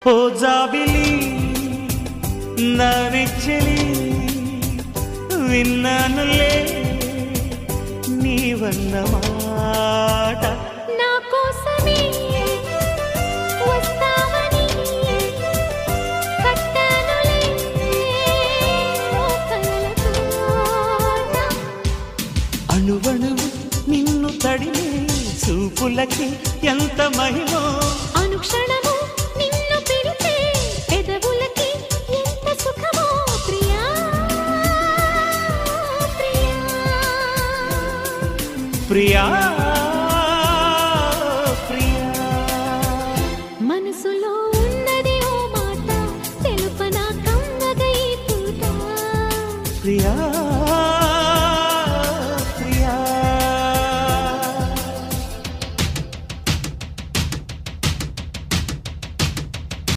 ఓ జాబిలి నరిచెలి విన్నానులే నీవన్న మాట నా కోసమే వస్తావని కట్టానులే ఓ కలల కోట. అణువణువు నిన్ను తడిమే చూపులకి ఎంత మహిమో అనుక్షణము నిన్ను పిలిచే పెదవులకి ఎంత సుఖమో ప్రియా ప్రియా ప్రియా